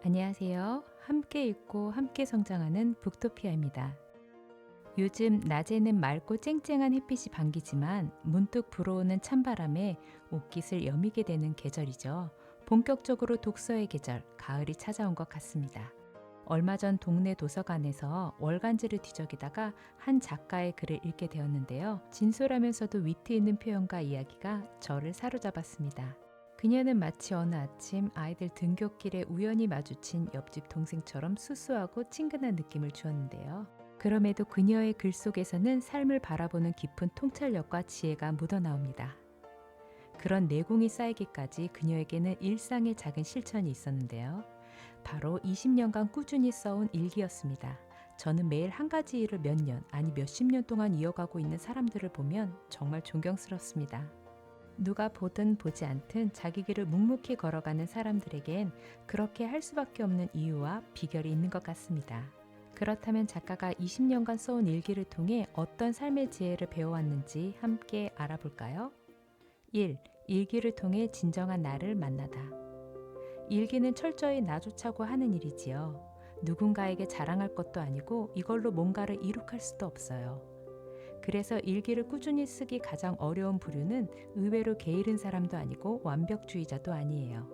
안녕하세요. 함께 읽고 함께 성장하는 북토피아입니다. 요즘 낮에는 맑고 쨍쨍한 햇빛이 반기지만 문득 불어오는 찬바람에 옷깃을 여미게 되는 계절이죠. 본격적으로 독서의 계절, 가을이 찾아온 것 같습니다. 얼마 전 동네 도서관에서 월간지를 뒤적이다가 한 작가의 글을 읽게 되었는데요. 진솔하면서도 위트 있는 표현과 이야기가 저를 사로잡았습니다. 그녀는 마치 어느 아침 아이들 등굣길에 우연히 마주친 옆집 동생처럼 수수하고 친근한 느낌을 주었는데요. 그럼에도 그녀의 글 속에서는 삶을 바라보는 깊은 통찰력과 지혜가 묻어나옵니다. 그런 내공이 쌓이기까지 그녀에게는 일상의 작은 실천이 있었는데요. 바로 20년간 꾸준히 써온 일기였습니다. 저는 매일 한 가지 일을 몇 년, 아니 몇십 년 동안 이어가고 있는 사람들을 보면 정말 존경스럽습니다. 누가 보든 보지 않든 자기 길을 묵묵히 걸어가는 사람들에겐 그렇게 할 수밖에 없는 이유와 비결이 있는 것 같습니다. 그렇다면 작가가 20년간 써온 일기를 통해 어떤 삶의 지혜를 배워왔는지 함께 알아볼까요? 1. 일기를 통해 진정한 나를 만나다. 일기는 철저히 나조차고 하는 일이지요. 누군가에게 자랑할 것도 아니고 이걸로 뭔가를 이룩할 수도 없어요. 그래서 일기를 꾸준히 쓰기 가장 어려운 부류는 의외로 게으른 사람도 아니고 완벽주의자도 아니에요.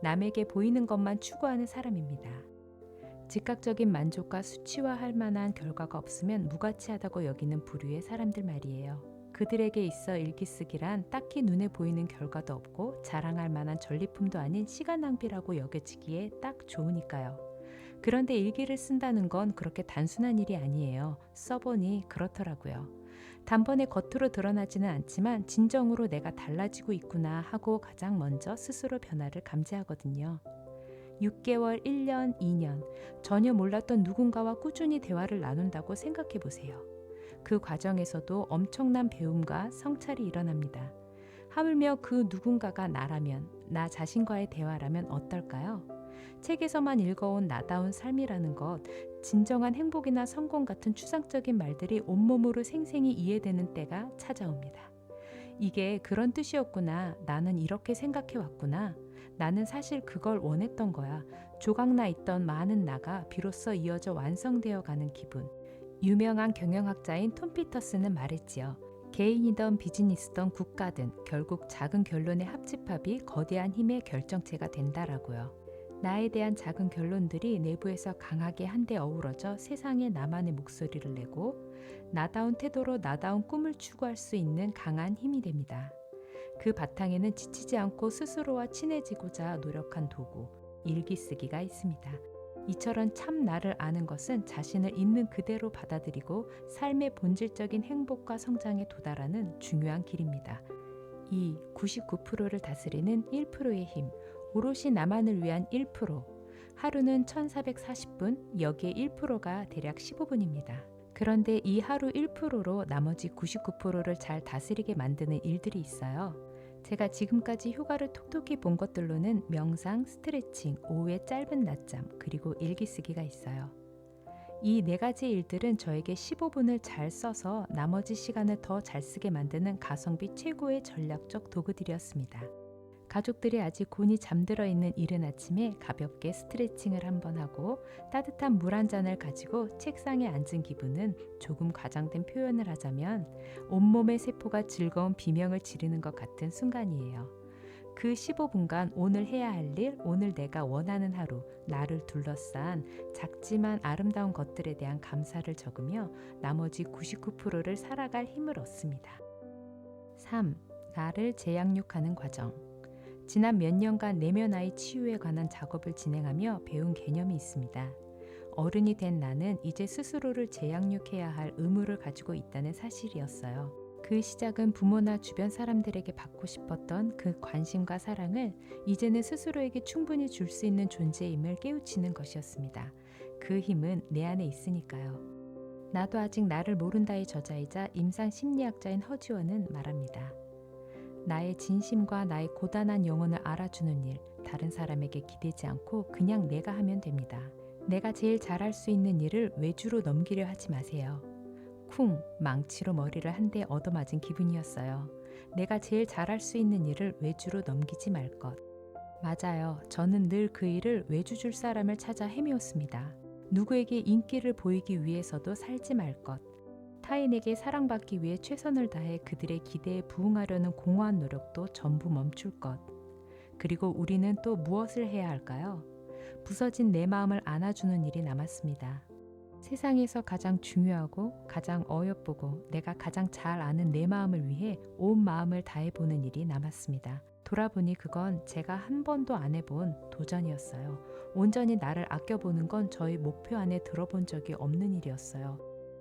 남에게 보이는 것만 추구하는 사람입니다. 즉각적인 만족과 수치화할 만한 결과가 없으면 무가치하다고 여기는 부류의 사람들 말이에요. 그들에게 있어 일기 쓰기란 딱히 눈에 보이는 결과도 없고 자랑할 만한 전리품도 아닌 시간 낭비라고 여겨지기에 딱 좋으니까요. 그런데 일기를 쓴다는 건 그렇게 단순한 일이 아니에요. 써보니 그렇더라고요. 단번에 겉으로 드러나지는 않지만 진정으로 내가 달라지고 있구나 하고 가장 먼저 스스로 변화를 감지하거든요. 6개월, 1년, 2년 전혀 몰랐던 누군가와 꾸준히 대화를 나눈다고 생각해 보세요. 그 과정에서도 엄청난 배움과 성찰이 일어납니다. 하물며 그 누군가가 나라면, 나 자신과의 대화라면 어떨까요? 책에서만 읽어온 나다운 삶이라는 것, 진정한 행복이나 성공 같은 추상적인 말들이 온몸으로 생생히 이해되는 때가 찾아옵니다. 이게 그런 뜻이었구나. 나는 이렇게 생각해 왔구나. 나는 사실 그걸 원했던 거야. 조각나 있던 많은 나가 비로소 이어져 완성되어 가는 기분. 유명한 경영학자인 톰 피터스는 말했지요. 개인이든 비즈니스든 국가든 결국 작은 결론의 합집합이 거대한 힘의 결정체가 된다라고요. 나에 대한 작은 결론들이 내부에서 강하게 한데 어우러져 세상에 나만의 목소리를 내고 나다운 태도로 나다운 꿈을 추구할 수 있는 강한 힘이 됩니다. 그 바탕에는 지치지 않고 스스로와 친해지고자 노력한 도구, 일기 쓰기가 있습니다. 이처럼 참 나를 아는 것은 자신을 있는 그대로 받아들이고 삶의 본질적인 행복과 성장에 도달하는 중요한 길입니다. 2. 99%를 다스리는 1%의 힘, 오롯이 나만을 위한 1%. 하루는 1440분, 여기에 1%가 대략 15분입니다. 그런데 이 하루 1%로 나머지 99%를 잘 다스리게 만드는 일들이 있어요. 제가 지금까지 효과를 톡톡히 본 것들로는 명상, 스트레칭, 오후에 짧은 낮잠, 그리고 일기 쓰기가 있어요. 이 네 가지 일들은 저에게 15분을 잘 써서 나머지 시간을 더 잘 쓰게 만드는 가성비 최고의 전략적 도구들이었습니다. 가족들이 아직 곤히 잠들어 있는 이른 아침에 가볍게 스트레칭을 한번 하고 따뜻한 물 한 잔을 가지고 책상에 앉은 기분은 조금 과장된 표현을 하자면 온몸의 세포가 즐거운 비명을 지르는 것 같은 순간이에요. 그 15분간 오늘 해야 할 일, 오늘 내가 원하는 하루, 나를 둘러싼 작지만 아름다운 것들에 대한 감사를 적으며 나머지 99%를 살아갈 힘을 얻습니다. 3. 나를 재양육하는 과정. 지난 몇 년간 내면 아이 치유에 관한 작업을 진행하며 배운 개념이 있습니다. 어른이 된 나는 이제 스스로를 재양육해야 할 의무를 가지고 있다는 사실이었어요. 그 시작은 부모나 주변 사람들에게 받고 싶었던 그 관심과 사랑을 이제는 스스로에게 충분히 줄 수 있는 존재임을 깨우치는 것이었습니다. 그 힘은 내 안에 있으니까요. 나도 아직 나를 모른다의 저자이자 임상 심리학자인 허지원은 말합니다. 나의 진심과 나의 고단한 영혼을 알아주는 일, 다른 사람에게 기대지 않고 그냥 내가 하면 됩니다. 내가 제일 잘할 수 있는 일을 외주로 넘기려 하지 마세요. 쿵, 망치로 머리를 한 대 얻어맞은 기분이었어요. 내가 제일 잘할 수 있는 일을 외주로 넘기지 말 것. 맞아요. 저는 늘 그 일을 외주줄 사람을 찾아 헤매었습니다. 누구에게 인기를 보이기 위해서도 살지 말 것. 타인에게 사랑받기 위해 최선을 다해 그들의 기대에 부응하려는 공허한 노력도 전부 멈출 것. 그리고 우리는 또 무엇을 해야 할까요? 부서진 내 마음을 안아주는 일이 남았습니다. 세상에서 가장 중요하고 가장 어여쁘고 내가 가장 잘 아는 내 마음을 위해 온 마음을 다해보는 일이 남았습니다. 돌아보니 그건 제가 한 번도 안 해본 도전이었어요. 온전히 나를 아껴보는 건 저희 목표 안에 들어본 적이 없는 일이었어요.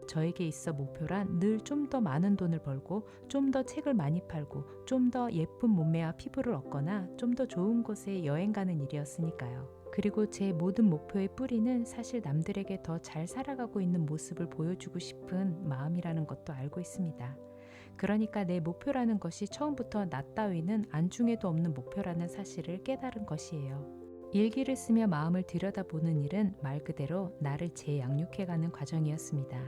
저에게 있어 목표란 늘 좀 더 많은 돈을 벌고 좀 더 책을 많이 팔고 좀 더 예쁜 몸매와 피부를 얻거나 좀 더 좋은 곳에 여행 가는 일이었으니까요. 그리고 제 모든 목표의 뿌리는 사실 남들에게 더 잘 살아가고 있는 모습을 보여주고 싶은 마음이라는 것도 알고 있습니다. 그러니까 내 목표라는 것이 처음부터 나 따위는 안중에도 없는 목표라는 사실을 깨달은 것이에요. 일기를 쓰며 마음을 들여다보는 일은 말 그대로 나를 재양육해가는 과정이었습니다.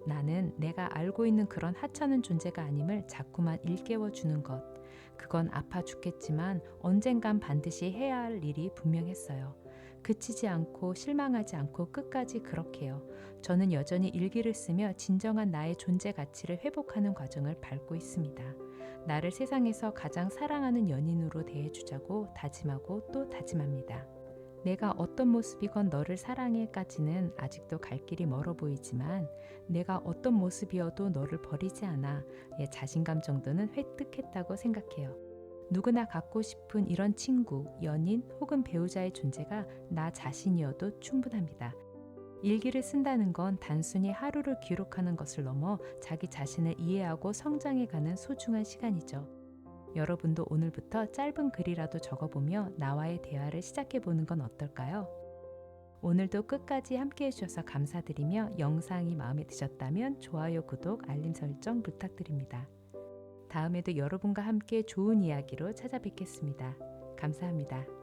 나는 내가 알고 있는 그런 하찮은 존재가 아님을 자꾸만 일깨워주는 것. 그건 아파 죽겠지만 언젠간 반드시 해야 할 일이 분명했어요. 그치지 않고 실망하지 않고 끝까지 그렇게요. 저는 여전히 일기를 쓰며 진정한 나의 존재 가치를 회복하는 과정을 밟고 있습니다. 나를 세상에서 가장 사랑하는 연인으로 대해주자고 다짐하고 또 다짐합니다. 내가 어떤 모습이건 너를 사랑해까지는 아직도 갈 길이 멀어 보이지만 내가 어떤 모습이어도 너를 버리지 않아 자신감 정도는 획득했다고 생각해요. 누구나 갖고 싶은 이런 친구, 연인 혹은 배우자의 존재가 나 자신이어도 충분합니다. 일기를 쓴다는 건 단순히 하루를 기록하는 것을 넘어 자기 자신을 이해하고 성장해가는 소중한 시간이죠. 여러분도 오늘부터 짧은 글이라도 적어보며 나와의 대화를 시작해보는 건 어떨까요? 오늘도 끝까지 함께 해주셔서 감사드리며 영상이 마음에 드셨다면 좋아요, 구독, 알림 설정 부탁드립니다. 다음에도 여러분과 함께 좋은 이야기로 찾아뵙겠습니다. 감사합니다.